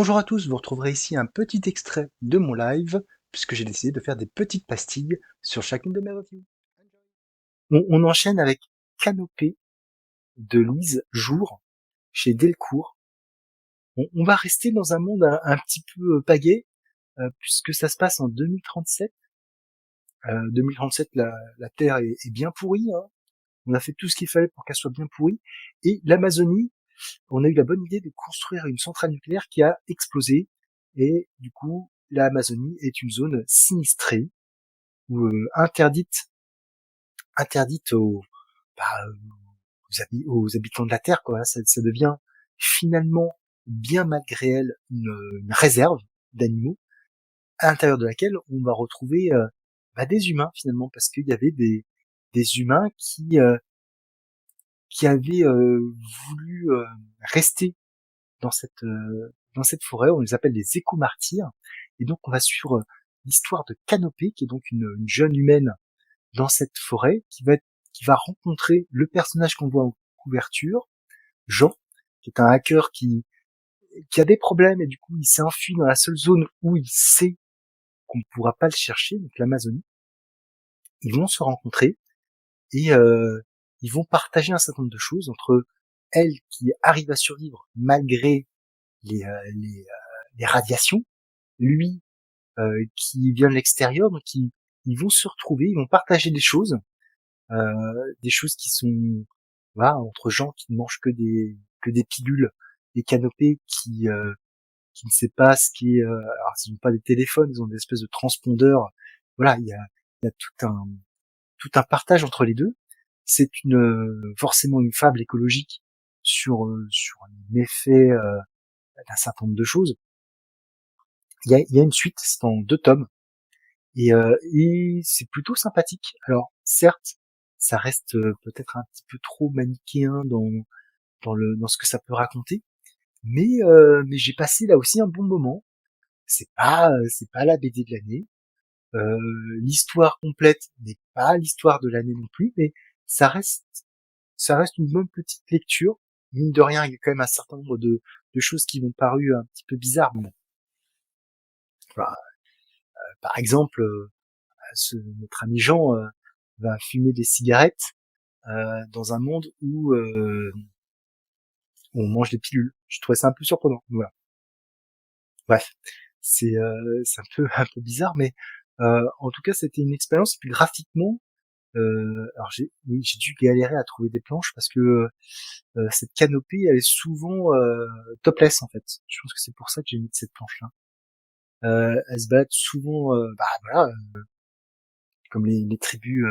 Bonjour à tous, vous retrouverez ici un petit extrait de mon live, puisque j'ai décidé de faire des petites pastilles sur chacune de mes reviews. On enchaîne avec Canopée de Louise Jour chez Delcourt. On va rester dans un monde un petit peu pagaie, puisque ça se passe en 2037. 2037, la Terre est bien pourrie, hein. On a fait tout ce qu'il fallait pour qu'elle soit bien pourrie. Et l'Amazonie, on a eu la bonne idée de construire une centrale nucléaire qui a explosé. Et du coup, l'Amazonie est une zone sinistrée ou interdite bah, aux habitants de la Terre, quoi. Ça devient finalement, bien malgré elle, une réserve d'animaux à l'intérieur de laquelle on va retrouver des humains finalement, parce qu'il y avait des humains qui avaient voulu rester dans cette forêt. On les appelle les éco-martyrs. Et donc on va suivre l'histoire de Canopée, qui est donc une jeune humaine dans cette forêt, qui va rencontrer le personnage qu'on voit en couverture, Jean, qui est un hacker qui a des problèmes, et du coup il s'est enfui dans la seule zone où il sait qu'on ne pourra pas le chercher, donc l'Amazonie. Ils vont se rencontrer et ils vont partager un certain nombre de choses entre elle qui arrive à survivre malgré les, euh, les, les radiations, lui qui vient de l'extérieur, donc ils vont se retrouver, ils vont partager des choses qui sont voilà, entre gens qui ne mangent que des pilules, et Canopée qui ne sait pas ce qui est alors ils n'ont pas des téléphones, ils ont des espèces de transpondeurs. Voilà, il y a tout un partage entre les deux. C'est forcément une fable écologique sur les méfaits d'un certain nombre de choses. Il y a une suite, c'est en 2 tomes. Et c'est plutôt sympathique. Alors, certes, ça reste peut-être un petit peu trop manichéen dans ce que ça peut raconter, mais j'ai passé là aussi un bon moment. C'est pas la BD de l'année. L'histoire complète n'est pas l'histoire de l'année non plus, mais ça reste, ça reste une bonne petite lecture. Mine de rien, il y a quand même un certain nombre de choses qui m'ont paru un petit peu bizarres. Bon, voilà. Par exemple, notre ami Jean va fumer des cigarettes dans un monde où on mange des pilules. Je trouvais ça un peu surprenant. Voilà. Bref, c'est un peu bizarre, mais en tout cas, c'était une expérience. Et puis graphiquement, alors j'ai dû galérer à trouver des planches parce que cette canopée, elle est souvent topless en fait. Je pense que c'est pour ça que j'ai mis cette planche-là. Elle se balade souvent, voilà, comme les tribus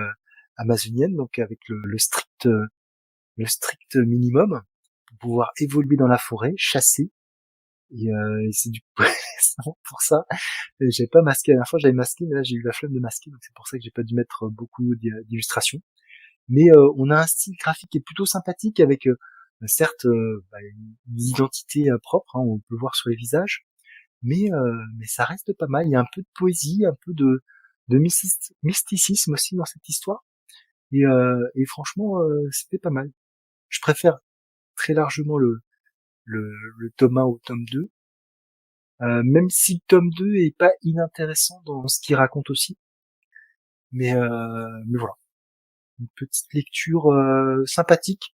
amazoniennes, donc avec le strict minimum pour pouvoir évoluer dans la forêt, chasser. Et c'est du coup c'est pour ça. J'avais pas masqué la dernière fois, j'avais masqué, mais là j'ai eu la flemme de masquer, donc c'est pour ça que j'ai pas dû mettre beaucoup d'illustrations. Mais on a un style graphique qui est plutôt sympathique avec certes une identité propre, hein, on peut le voir sur les visages, mais ça reste pas mal. Il y a un peu de poésie, un peu de mysticisme aussi dans cette histoire, et franchement c'était pas mal. Je préfère très largement le tome 1 au tome 2, même si le tome 2 est pas inintéressant dans ce qu'il raconte aussi, mais voilà, une petite lecture sympathique